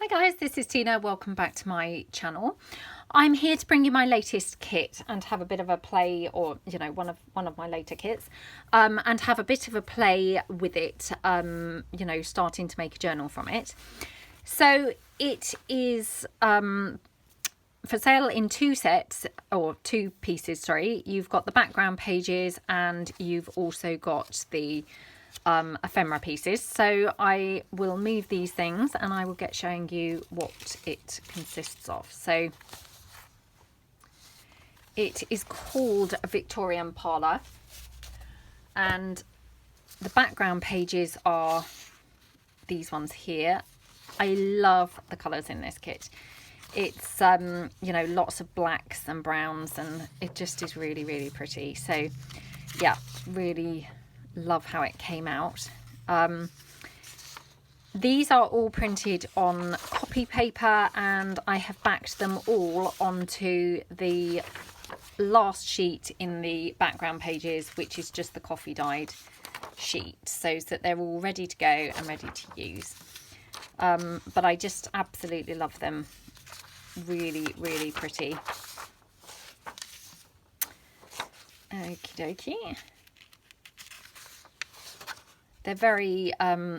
Hi guys, this is Tina. Welcome back to my channel. I'm here to bring you my latest kit and have a bit of a play, or one of my later kits, and have a bit of a play with it. Starting to make a journal from it. So it is for sale in two sets, or two pieces. Sorry, you've got the background pages and you've also got the ephemera pieces. So I will move these things and I will get showing you what it consists of. So it is called a Victorian Parlour, and the background pages are these ones here. I love the colours in this kit. It's lots of blacks and browns, and it just is really pretty. So yeah, really love how it came out. These are all printed on copy paper, and I have backed them all onto the last sheet in the background pages, which is just the coffee dyed sheet, so that they're all ready to go and ready to use. But I just absolutely love them. Really pretty. Okie dokie. They're very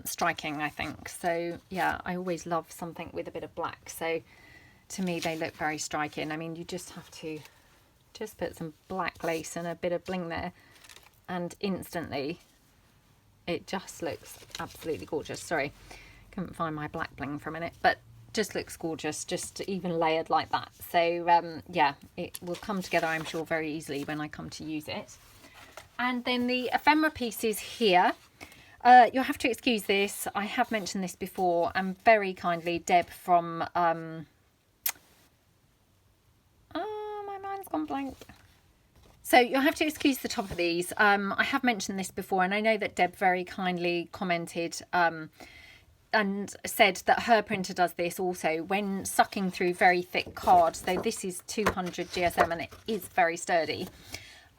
striking, I think. So yeah, I always love something with a bit of black. So to me, they look very striking. I mean, you just have to just put some black lace and a bit of bling there, and instantly it just looks absolutely gorgeous. Sorry, couldn't find my black bling for a minute, but just looks gorgeous, just even layered like that. So yeah, it will come together, I'm sure, very easily when I come to use it. And then the ephemera pieces here. You'll have to excuse this. I have mentioned this before, and very kindly Deb from my mind's gone blank. So you'll have to excuse the top of these. I have mentioned this before, and I know that Deb very kindly commented and said that her printer does this also when sucking through very thick card. So this is 200 GSM and it is very sturdy.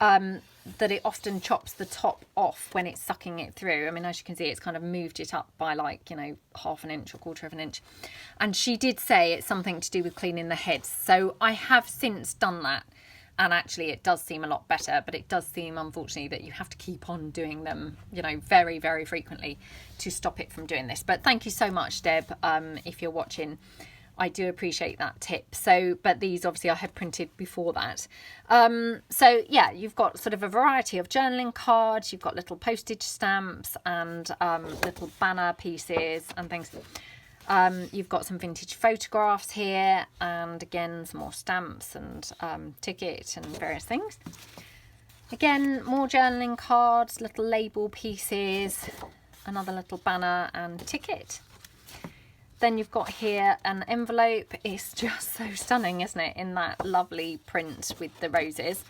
That it often chops the top off when it's sucking it through. I mean, as you can see, it's kind of moved it up by like, half an inch or quarter of an inch. And she did say it's something to do with cleaning the heads. So I have since done that. And actually it does seem a lot better, but it does seem, unfortunately, that you have to keep on doing them, very frequently to stop it from doing this. But thank you so much, Deb, if you're watching. I do appreciate that tip. So, but these obviously I had printed before that. So yeah, you've got sort of a variety of journaling cards. You've got little postage stamps and little banner pieces and things. You've got some vintage photographs here, and again some more stamps and ticket and various things. Again, more journaling cards, little label pieces, another little banner and ticket. Then you've got here an envelope. It's just so stunning, isn't it, in that lovely print with the roses.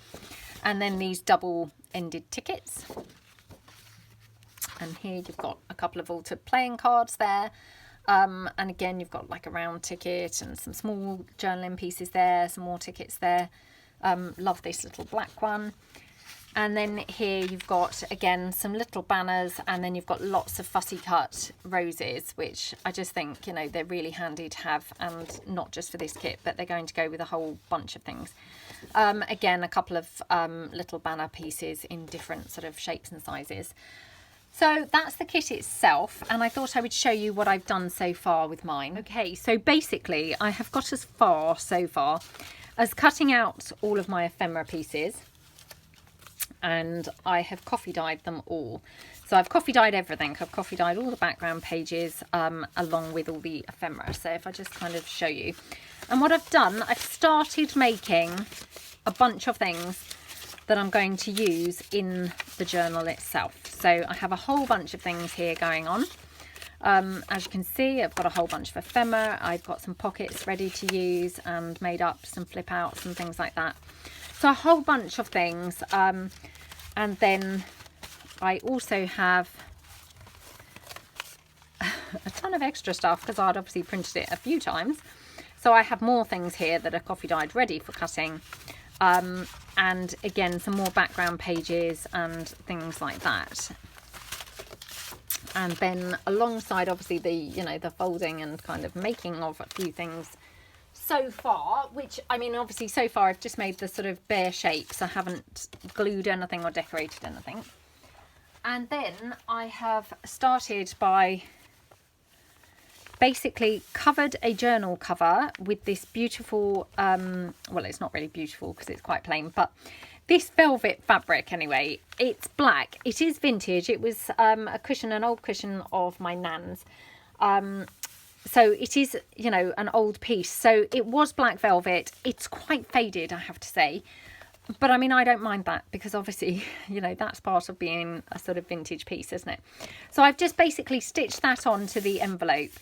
And then these double-ended tickets. And here you've got a couple of altered playing cards there. And again, you've got like a round ticket and some small journaling pieces there, some more tickets there. Love this little black one. And then here you've got, again, some little banners, and then you've got lots of fussy cut roses, which I just think, they're really handy to have, and not just for this kit, but they're going to go with a whole bunch of things. Again, a couple of little banner pieces in different sort of shapes and sizes. So that's the kit itself, and I thought I would show you what I've done so far with mine. Okay, so basically I have got as far so far as cutting out all of my ephemera pieces, and I have coffee dyed them all. So I've coffee dyed everything. I've coffee dyed all the background pages along with all the ephemera. So if I just kind of show you. And what I've done, I've started making a bunch of things that I'm going to use in the journal itself. So I have a whole bunch of things here going on. As you can see, I've got a whole bunch of ephemera. I've got some pockets ready to use and made up, some flip outs and things like that. So a whole bunch of things. And then I also have a ton of extra stuff because I'd obviously printed it a few times. So I have more things here that are coffee dyed ready for cutting. And again, some more background pages and things like that. And then alongside obviously the, you know, the folding and kind of making of a few things so far, which I mean obviously so far I've just made the sort of bare shapes. I haven't glued anything or decorated anything. And then I have started by basically covered a journal cover with this beautiful, well, it's not really beautiful because it's quite plain, but this velvet fabric anyway. It's black. It is vintage. It was a cushion, an old cushion of my nan's. So it is, you know, an old piece. So it was black velvet. It's quite faded, I have to say. But I mean, I don't mind that because obviously, you know, that's part of being a sort of vintage piece, isn't it? So I've just basically stitched that onto the envelope.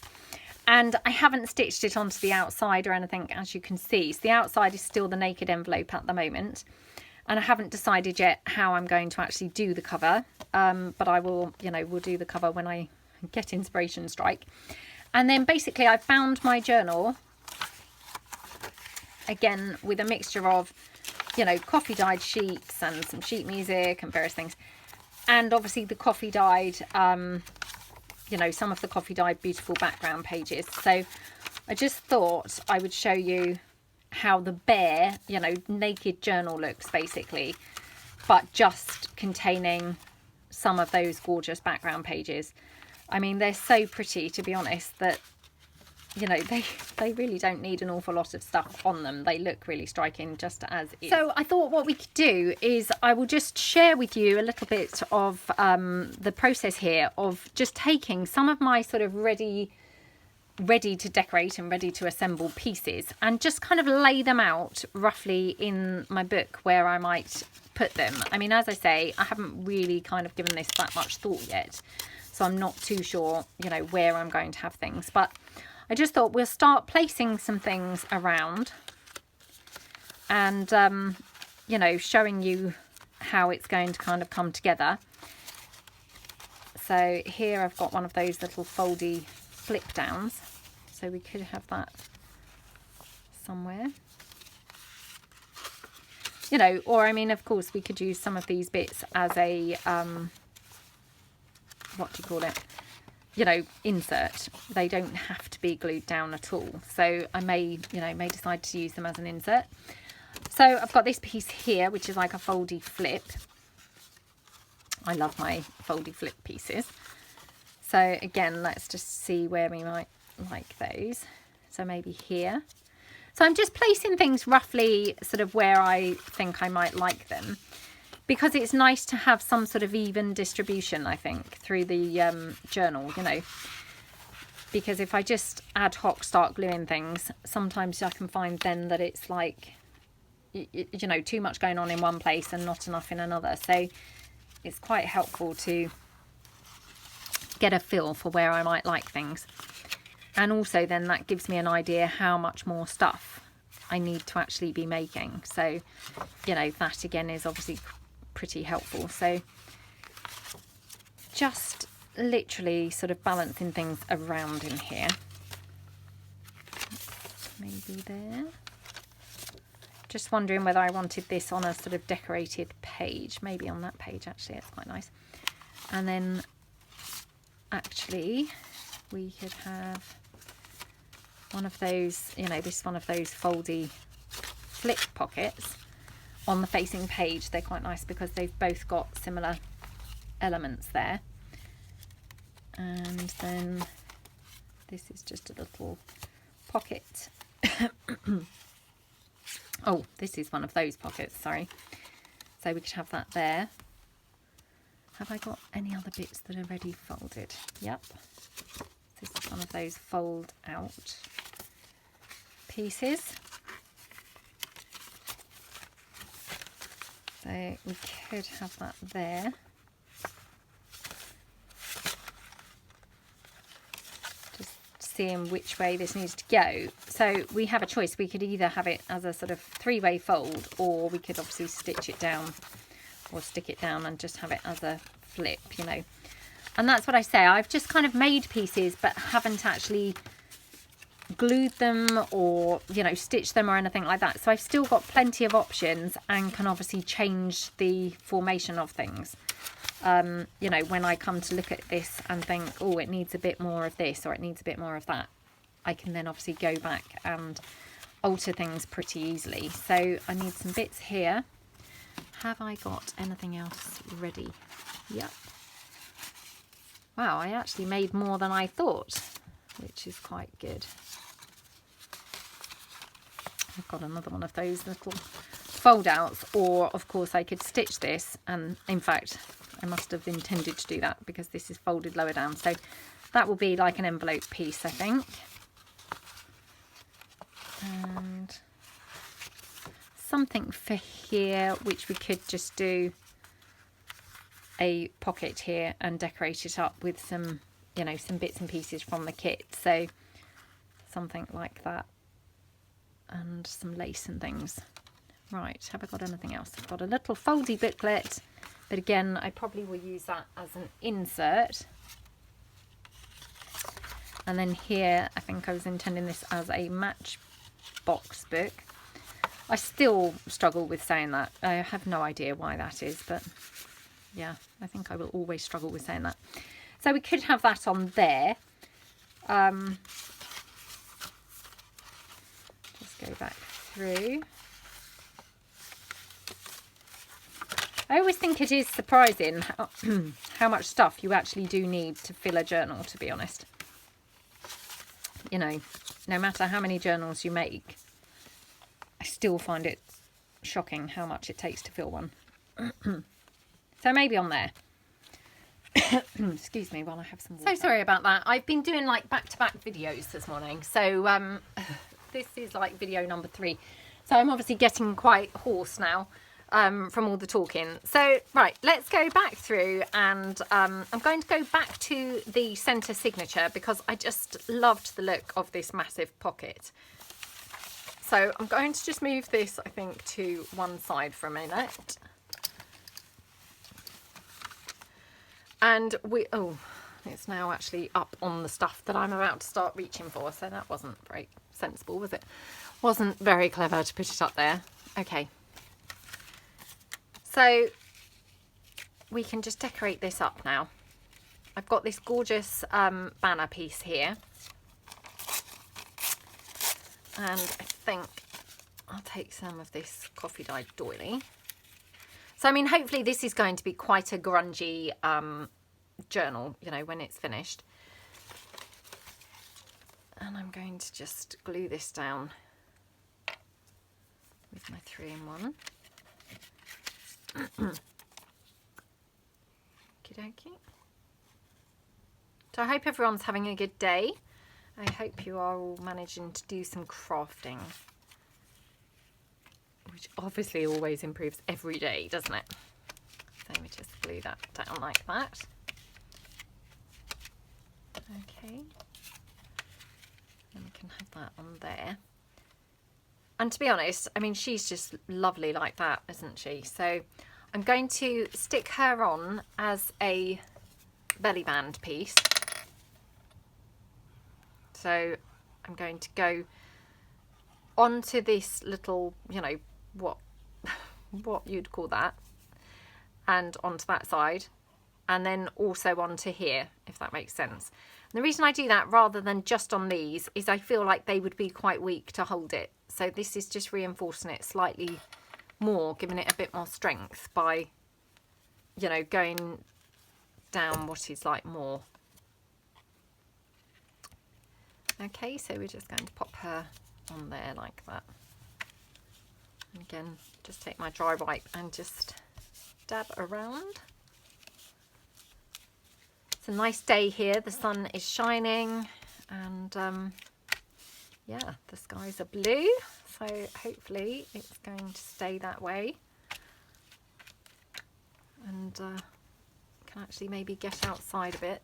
And I haven't stitched it onto the outside or anything, as you can see. So the outside is still the naked envelope at the moment. And I haven't decided yet how I'm going to actually do the cover. But I will, you know, we'll do the cover when I get inspiration strike. And then basically I found my journal, again, with a mixture of, you know, coffee dyed sheets and some sheet music and various things. And obviously the coffee dyed, you know, some of the coffee dyed beautiful background pages. So I just thought I would show you how the bare, you know, naked journal looks basically, but just containing some of those gorgeous background pages. I mean, they're so pretty, to be honest, that, you know, they really don't need an awful lot of stuff on them. They look really striking just as is. So I thought what we could do is I will just share with you a little bit of the process here of just taking some of my sort of ready to decorate and ready to assemble pieces and just kind of lay them out roughly in my book where I might put them. I mean, as I say, I haven't really kind of given this that much thought yet, so I'm not too sure, you know, where I'm going to have things, but I just thought we'll start placing some things around and, you know, showing you how it's going to kind of come together. So here I've got one of those little foldy flip downs. So we could have that somewhere. You know, or I mean, of course, we could use some of these bits as a, what do you call it? You know, insert. They don't have to be glued down at all. So I may, you know, may decide to use them as an insert. So I've got this piece here, which is like a foldy flip. I love my foldy flip pieces. So again, let's just see where we might like those. So maybe here. So I'm just placing things roughly sort of where I think I might like them, because it's nice to have some sort of even distribution, I think, through the journal, you know, because if I just ad hoc start gluing things, sometimes I can find then that it's like, you know, too much going on in one place and not enough in another. So it's quite helpful to get a feel for where I might like things. And also then that gives me an idea how much more stuff I need to actually be making. So, you know, that again is obviously pretty helpful. So just literally sort of balancing things around in here. Maybe there. Just wondering whether I wanted this on a sort of decorated page. Maybe on that page, actually. It's quite nice. And then actually we could have one of those, you know, this one of those foldy flip pockets on the facing page. They're quite nice because they've both got similar elements there. And then this is just a little pocket. Oh, this is one of those pockets, sorry. So we could have that there. Have I got any other bits that are ready folded? Yep. This is one of those fold out pieces. So we could have that there. Just seeing which way this needs to go. So we have a choice. We could either have it as a sort of three-way fold, or we could obviously stitch it down or stick it down and just have it as a flip, you know. And that's what I say. I've just kind of made pieces but haven't actually glued them or, you know, stitched them or anything like that. So I've still got plenty of options and can obviously change the formation of things. you know, when I come to look at this and think, oh, it needs a bit more of this or it needs a bit more of that, I can then obviously go back and alter things pretty easily. So I need some bits here. Have I got anything else ready? Yep. Wow, I actually made more than I thought, which is quite good. I've got another one of those little fold outs, or of course I could stitch this, and in fact I must have intended to do that because this is folded lower down, so that will be like an envelope piece, I think. And something for here, which we could just do a pocket here and decorate it up with some, you know, some bits and pieces from the kit. So something like that, and some lace and things. Right, have I got anything else? I've got a little foldy booklet, but again, I probably will use that as an insert. And then here, I think I was intending this as a matchbox book. I still struggle with saying that. I have no idea why that is, but yeah, I think I will always struggle with saying that. So we could have that on there. Just go back through. I always think it is surprising how much stuff you actually do need to fill a journal, to be honest. You know, no matter how many journals you make, I still find it shocking how much it takes to fill one. So maybe on there. Excuse me while I have some water. So sorry about that. I've been doing like back-to-back videos this morning. So this is like video number 3. So I'm obviously getting quite hoarse now from all the talking. So right, let's go back through, and I'm going to go back to the centre signature because I just loved the look of this massive pocket. So I'm going to just move this, I think, to one side for a minute. And it's now actually up on the stuff that I'm about to start reaching for. So that wasn't very sensible, was it? Wasn't very clever to put it up there. Okay. So we can just decorate this up now. I've got this gorgeous banner piece here. And I think I'll take some of this coffee dyed doily. So, I mean, hopefully this is going to be quite a grungy journal, you know, when it's finished. And I'm going to just glue this down with my 3-in-1. Okey-dokey. So I hope everyone's having a good day. I hope you are all managing to do some crafting, which obviously always improves every day, doesn't it? So we just glue that down like that. Okay. And we can have that on there. And to be honest, I mean, she's just lovely like that, isn't she? So I'm going to stick her on as a belly band piece. So I'm going to go onto this little, you know, what you'd call that, and onto that side, and then also onto here, if that makes sense. And the reason I do that rather than just on these is I feel like they would be quite weak to hold it. So this is just reinforcing it slightly more, giving it a bit more strength by, you know, going down what is like more. Okay, so we're just going to pop her on there like that. And again, just take my dry wipe and just dab around. It's a nice day here. The sun is shining, and yeah, the skies are blue. So hopefully it's going to stay that way. And can actually maybe get outside a bit.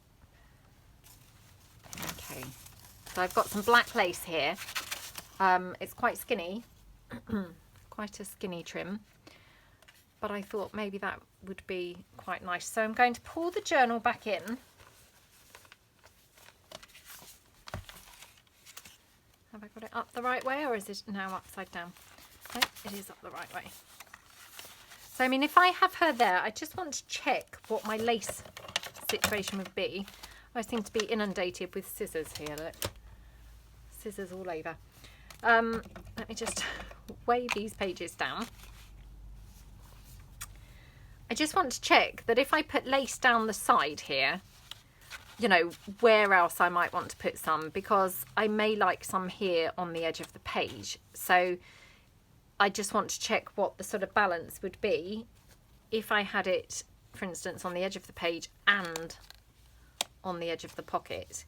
Okay. So I've got some black lace here. It's quite skinny, quite a skinny trim, but I thought maybe that would be quite nice. So I'm going to pull the journal back in. Have I got it up the right way, or is it now upside down? No, it is up the right way. So, I mean, if I have her there, I just want to check what my lace situation would be. I seem to be inundated with scissors here, look. Scissors all over. Let me just weigh these pages down. I just want to check that if I put lace down the side here, you know, where else I might want to put some, because I may like some here on the edge of the page. So I just want to check what the sort of balance would be if I had it, for instance, on the edge of the page and on the edge of the pocket.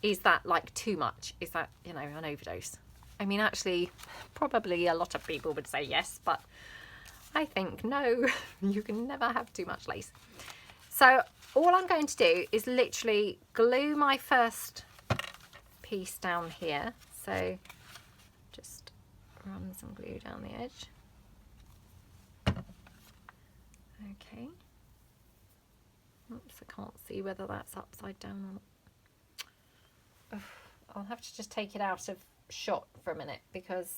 Is that like too much? Is that, you know, an overdose? I mean, actually, probably a lot of people would say yes, but I think no, you can never have too much lace. So all I'm going to do is literally glue my first piece down here. So just run some glue down the edge. Okay. Oops, I can't see whether that's upside down or not. I'll have to just take it out of shot for a minute because,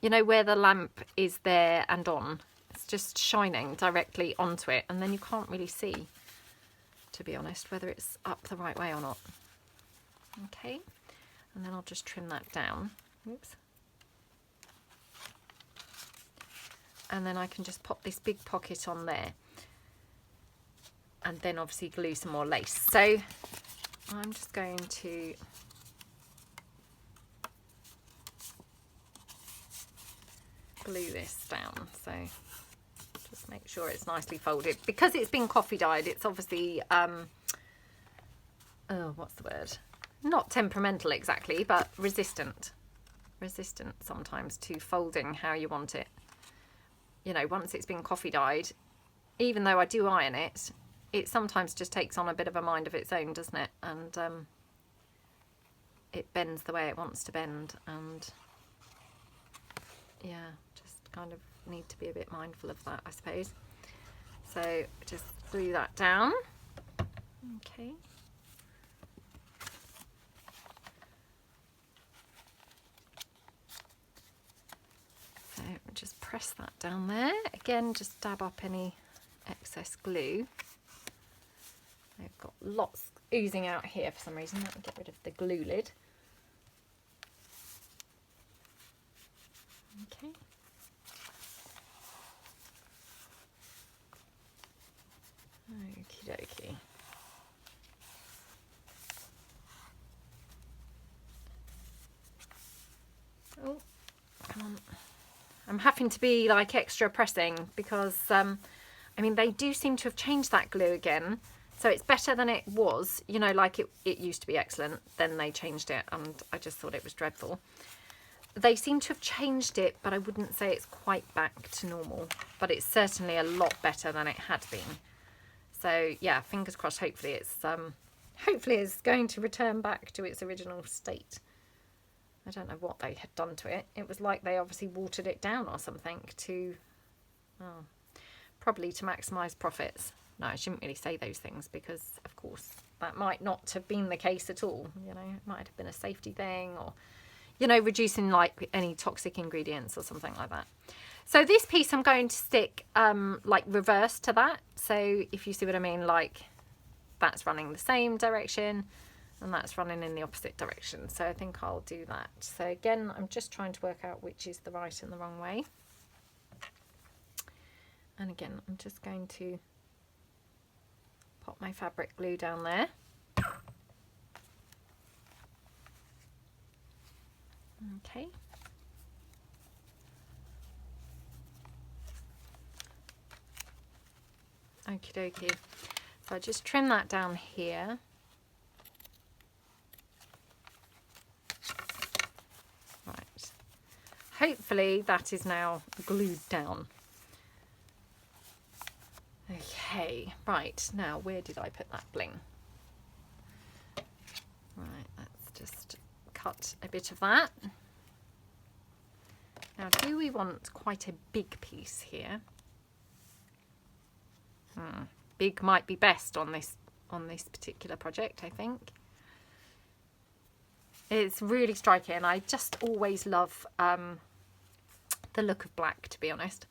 you know, where the lamp is there and on, it's just shining directly onto it, and then you can't really see, to be honest, whether it's up the right way or not. Okay, and then I'll just trim that down. Oops. And then I can just pop this big pocket on there, and then obviously glue some more lace. So I'm just going to glue this down. So just make sure it's nicely folded. Because it's been coffee dyed, it's obviously, oh, what's the word? Not temperamental exactly, but resistant. Resistant sometimes to folding how you want it. You know, once it's been coffee dyed, even though I do iron it, it sometimes just takes on a bit of a mind of its own, doesn't it? And it bends the way it wants to bend, and yeah, just kind of need to be a bit mindful of that, I suppose. So just glue that down. Okay. So just press that down there. Again, just dab up any excess glue. I've got lots oozing out here for some reason. Let me get rid of the glue lid. Okay. Okie dokie. Oh, come on. I'm having to be like extra pressing because, I mean, they do seem to have changed that glue again. So it's better than it was, you know, like it used to be excellent. Then they changed it and I just thought it was dreadful. They seem to have changed it, but I wouldn't say it's quite back to normal. But it's certainly a lot better than it had been. So yeah, fingers crossed. Hopefully it's going to return back to its original state. I don't know what they had done to it. It was like they obviously watered it down or something to, oh, probably to maximise profits. No, I shouldn't really say those things because, of course, that might not have been the case at all. You know, it might have been a safety thing, or, you know, reducing like any toxic ingredients or something like that. So this piece I'm going to stick like reverse to that. So if you see what I mean, like that's running the same direction and that's running in the opposite direction. So I think I'll do that. So again, I'm just trying to work out which is the right and the wrong way. And again, I'm just going to pop my fabric glue down there. Okay. Okie dokie. So I just trim that down here. Right. Hopefully that is now glued down. Okay, right, now where did I put that bling? Right, let's just cut a bit of that. Now, do we want quite a big piece here? Big might be best on this particular project, I think. It's really striking. I just always love the look of black, to be honest.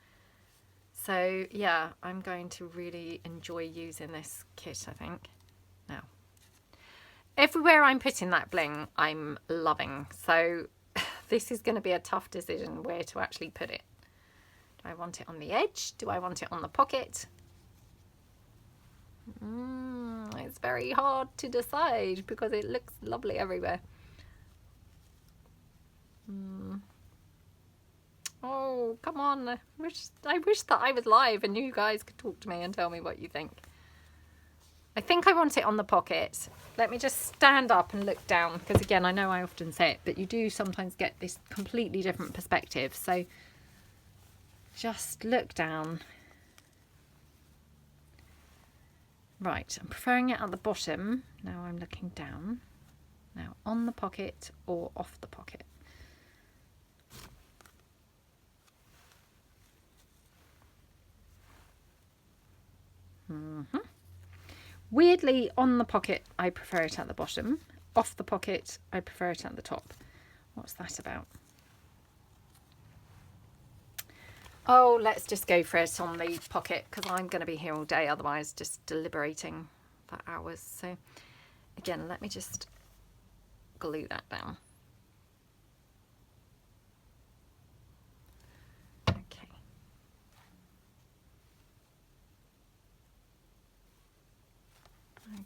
So yeah, I'm going to really enjoy using this kit, I think. Now, everywhere I'm putting that bling, I'm loving. So this is going to be a tough decision where to actually put it. Do I want it on the edge? Do I want it on the pocket? It's very hard to decide because it looks lovely everywhere. Oh, come on. I wish that I was live and you guys could talk to me and tell me what you think. I think I want it on the pocket. Let me just stand up and look down, because again, I know I often say it, but you do sometimes get this completely different perspective. So just look down. Right, I'm preferring it at the bottom. Now I'm looking down. Now on the pocket or off the pocket. Weirdly, on the pocket, I prefer it at the bottom. Off the pocket, I prefer it at the top. What's that about? Oh, let's just go for it on the pocket, because I'm going to be here all day, otherwise just deliberating for hours. So again, let me just glue that down.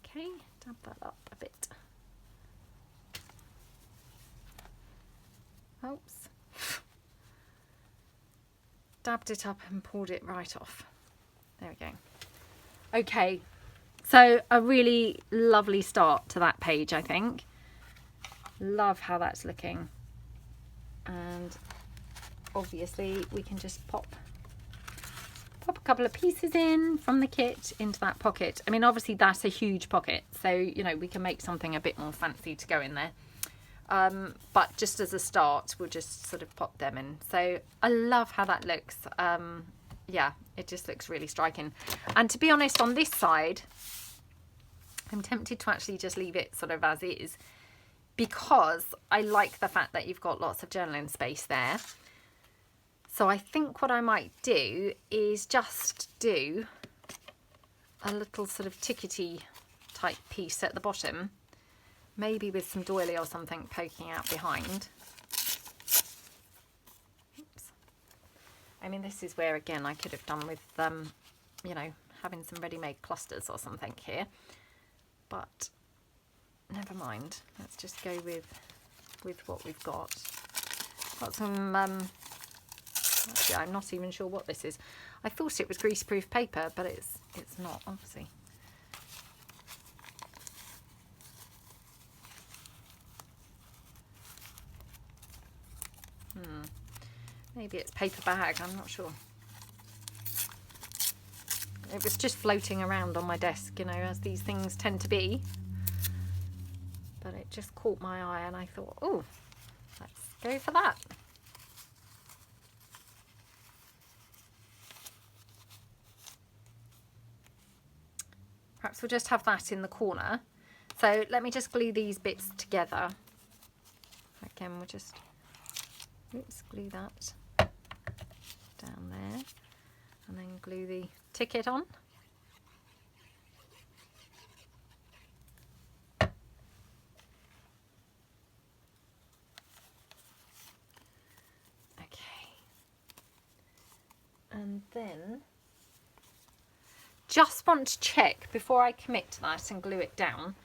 Okay, dab that up a bit. Oops. Dabbed it up and pulled it right off. There we go. Okay, so a really lovely start to that page, I think. Love how that's looking. And obviously we can just pop a couple of pieces in from the kit into that pocket. I mean, obviously that's a huge pocket, so you know, we can make something a bit more fancy to go in there, but just as a start we'll just sort of pop them in. So I love how that looks. Yeah, it just looks really striking. And to be honest, on this side I'm tempted to actually just leave it sort of as is, because I like the fact that you've got lots of journaling space there. So I think what I might do is just do a little sort of tickety type piece at the bottom, maybe with some doily or something poking out behind. Oops. I mean, this is where, again, I could have done with, you know, having some ready-made clusters or something here. But never mind. Let's just go with what we've got. Got some... Actually, I'm not even sure what this is. I thought it was greaseproof paper, but it's not, obviously. Maybe it's paper bag, I'm not sure. It was just floating around on my desk, you know, as these things tend to be. But it just caught my eye and I thought, oh, let's go for that. Perhaps we'll just have that in the corner. So let me just glue these bits together. Again, we'll just, oops, glue that down there. And then glue the ticket on. Okay. And then just want to check before I commit to that and glue it down.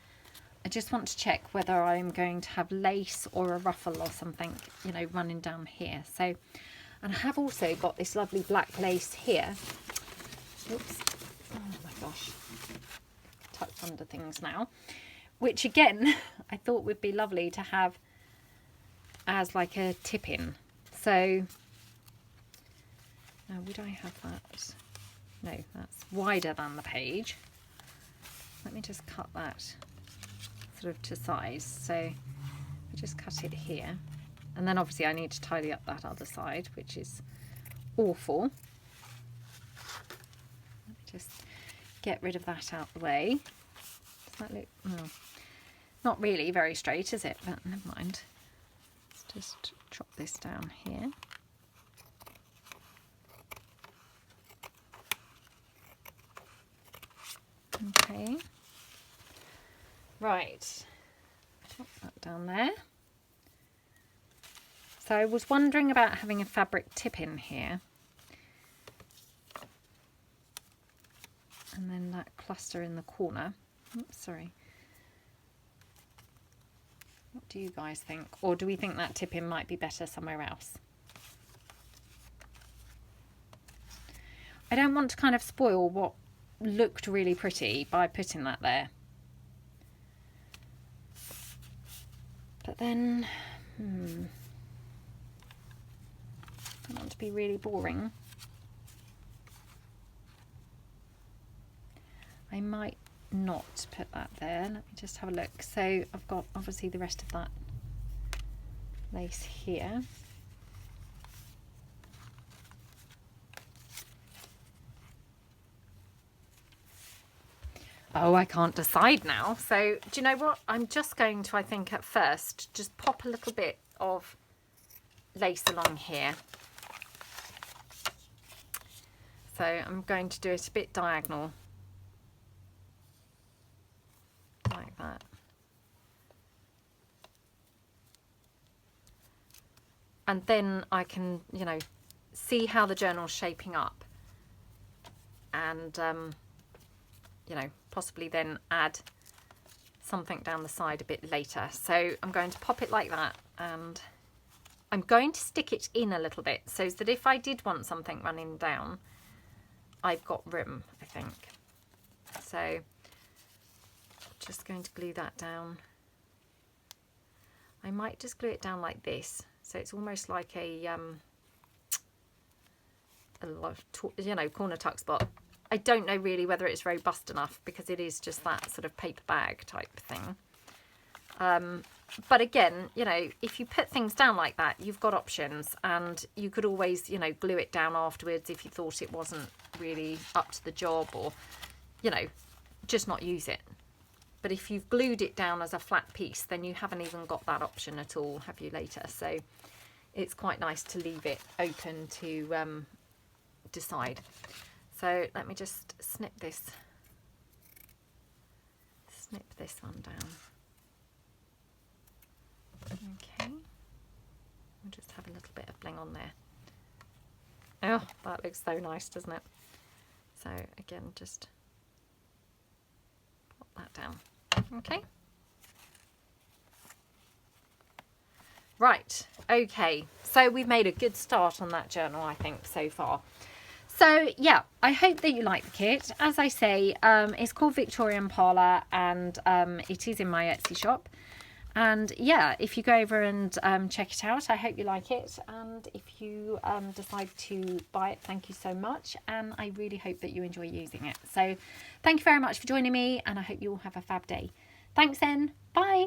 I just want to check whether I'm going to have lace or a ruffle or something, you know, running down here. So, and I have also got this lovely black lace here. Oops. Oh my gosh. Tucked under things now. Which again, I thought would be lovely to have as like a tip-in. So, now would I have that? No, that's wider than the page. Let me just cut that sort of to size. So I just cut it here. And then obviously I need to tidy up that other side, which is awful. Let me just get rid of that out the way. Does that look... not really very straight, is it? But never mind. Let's just chop this down here. Right, put that down there. So I was wondering about having a fabric tip in here. And then that cluster in the corner. Oops, sorry. What do you guys think? Or do we think that tip in might be better somewhere else? I don't want to kind of spoil what looked really pretty by putting that there. But then, I don't want to be really boring. I might not put that there. Let me just have a look. So I've got obviously the rest of that lace here. Oh, I can't decide now. So do you know what? I'm just going to, I think at first, just pop a little bit of lace along here. So I'm going to do it a bit diagonal. Like that. And then I can, you know, see how the journal's shaping up. And, you know, possibly then add something down the side a bit later. So I'm going to pop it like that, and I'm going to stick it in a little bit so that if I did want something running down, I've got room, I think. So I'm just going to glue that down. I might just glue it down like this, so it's almost like a you know, corner tuck spot. I don't know really whether it's robust enough because it is just that sort of paper bag type thing. But again, you know, if you put things down like that, you've got options, and you could always, you know, glue it down afterwards if you thought it wasn't really up to the job, or, you know, just not use it. But if you've glued it down as a flat piece, then you haven't even got that option at all, have you, later? So it's quite nice to leave it open to decide. So let me just snip this one down. Okay, we'll just have a little bit of bling on there. Oh, that looks so nice, doesn't it? So again, just pop that down. Okay. Right, okay, so we've made a good start on that journal, I think, so far. So yeah, I hope that you like the kit. As I say, it's called Victorian Parlour, and it is in my Etsy shop. And yeah, if you go over and check it out, I hope you like it. And if you decide to buy it, thank you so much. And I really hope that you enjoy using it. So thank you very much for joining me, and I hope you all have a fab day. Thanks then. Bye.